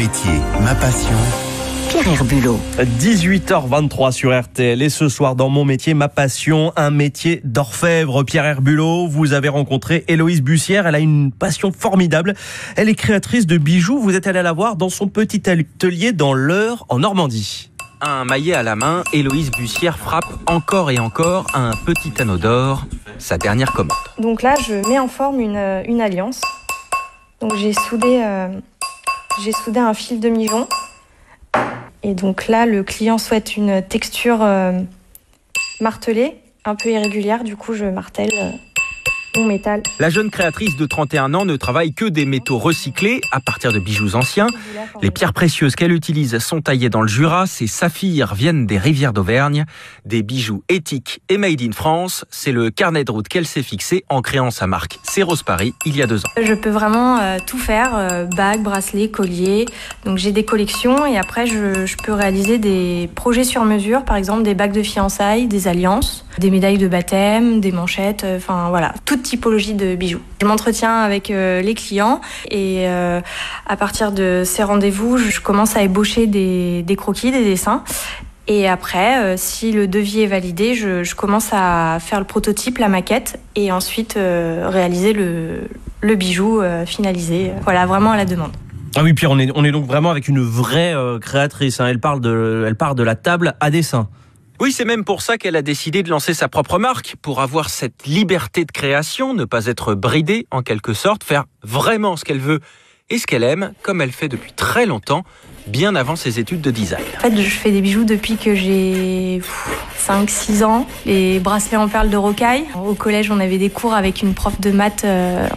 métier, ma passion. Pierre Herbulot. 18h23 sur RTL et ce soir dans Mon métier, ma passion, un métier d'orfèvre. Pierre Herbulot, vous avez rencontré Héloïse Bussière, elle a une passion formidable. Elle est créatrice de bijoux, vous êtes allé la voir dans son petit atelier dans l'Eure en Normandie. Un maillet à la main, Héloïse Bussière frappe encore et encore un petit anneau d'or, sa dernière commande. Donc là, je mets en forme une alliance. Donc j'ai soudé un fil de migeon. Et donc là, le client souhaite une texture martelée, un peu irrégulière. Du coup, je martèle mon métal. La jeune créatrice de 31 ans ne travaille que des métaux recyclés à partir de bijoux anciens. Les pierres précieuses qu'elle utilise sont taillées dans le Jura. Ces saphirs viennent des rivières d'Auvergne. Des bijoux éthiques et made in France. C'est le carnet de route qu'elle s'est fixé en créant sa marque C'est Rose Paris il y a 2 ans. Je peux vraiment tout faire, bagues, bracelets, colliers. Donc j'ai des collections et après je peux réaliser des projets sur mesure, par exemple des bagues de fiançailles, des alliances, des médailles de baptême, des manchettes, enfin voilà, toute typologie de bijoux. Je m'entretiens avec les clients et à partir de ces rendez-vous, je commence à ébaucher des croquis, des dessins. Et après, si le devis est validé, je commence à faire le prototype, la maquette, et ensuite réaliser le bijou finalisé. Voilà, vraiment à la demande. Ah oui, Pierre, on est donc vraiment avec une vraie créatrice. Hein. Elle part de la table à dessin. Oui, c'est même pour ça qu'elle a décidé de lancer sa propre marque, pour avoir cette liberté de création, ne pas être bridée en quelque sorte, faire vraiment ce qu'elle veut et ce qu'elle aime, comme elle fait depuis très longtemps, bien avant ses études de design. En fait, je fais des bijoux depuis que j'ai 5-6 ans. Les bracelets en perles de rocaille. Au collège, on avait des cours avec une prof de maths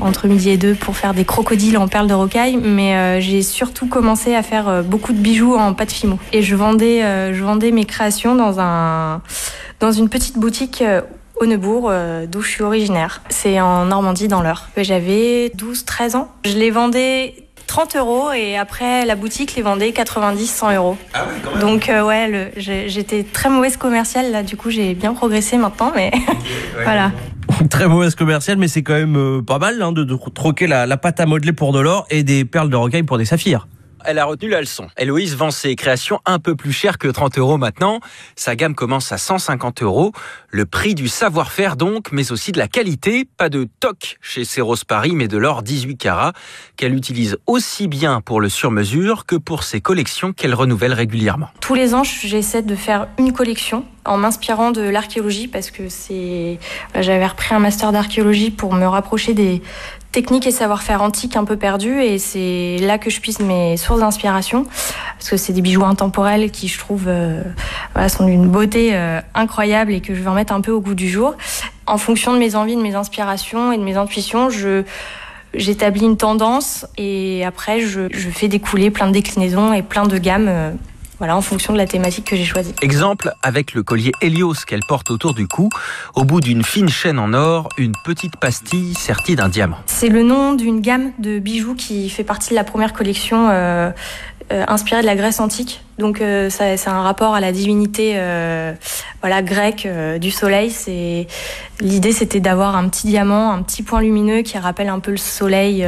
entre midi et 2 pour faire des crocodiles en perles de rocaille. Mais j'ai surtout commencé à faire beaucoup de bijoux en pâte fimo. Et je vendais mes créations dans une petite boutique au Neubourg, d'où je suis originaire. C'est en Normandie, dans l'Eure. J'avais 12-13 ans. Je les vendais 30 € et après la boutique les vendait 90-100 €. Ah oui, quand même. Donc j'étais très mauvaise commerciale là, du coup j'ai bien progressé maintenant, mais voilà. Très mauvaise commerciale, mais c'est quand même pas mal hein, de troquer la pâte à modeler pour de l'or et des perles de rocaille pour des saphirs. Elle a retenu la leçon. Héloïse vend ses créations un peu plus chères que 30 € maintenant. Sa gamme commence à 150 €. Le prix du savoir-faire donc, mais aussi de la qualité. Pas de toc chez C'est Rose Paris, mais de l'or 18 carats qu'elle utilise aussi bien pour le sur-mesure que pour ses collections qu'elle renouvelle régulièrement. Tous les ans, j'essaie de faire une collection en m'inspirant de l'archéologie parce que j'avais repris un master d'archéologie pour me rapprocher des techniques et savoir-faire antiques un peu perdus et c'est là que je puise mes sources d'inspiration parce que c'est des bijoux intemporels qui je trouve sont d'une beauté incroyable et que je veux remettre un peu au goût du jour. En fonction de mes envies, de mes inspirations et de mes intuitions, j'établis une tendance et après je fais découler plein de déclinaisons et plein de gammes en fonction de la thématique que j'ai choisie. Exemple avec le collier Hélios qu'elle porte autour du cou. Au bout d'une fine chaîne en or, une petite pastille sertie d'un diamant. C'est le nom d'une gamme de bijoux qui fait partie de la première collection inspirée de la Grèce antique. Donc c'est un rapport à la divinité grecque du soleil. L'idée c'était d'avoir un petit diamant, un petit point lumineux qui rappelle un peu le soleil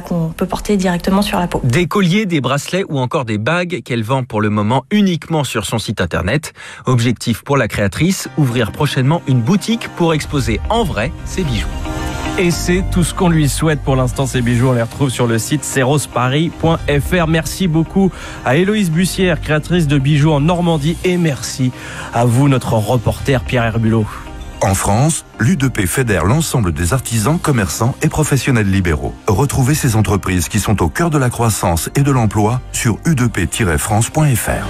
qu'on peut porter directement sur la peau. Des colliers, des bracelets ou encore des bagues qu'elle vend pour le moment uniquement sur son site internet. Objectif pour la créatrice, ouvrir prochainement une boutique pour exposer en vrai ses bijoux. Et c'est tout ce qu'on lui souhaite pour l'instant. Ces bijoux, on les retrouve sur le site c'estroseparis.fr. Merci beaucoup à Héloïse Bussière, créatrice de bijoux en Normandie. Et merci à vous, notre reporter Pierre Herbulot. En France, l'U2P fédère l'ensemble des artisans, commerçants et professionnels libéraux. Retrouvez ces entreprises qui sont au cœur de la croissance et de l'emploi sur u2p-france.fr.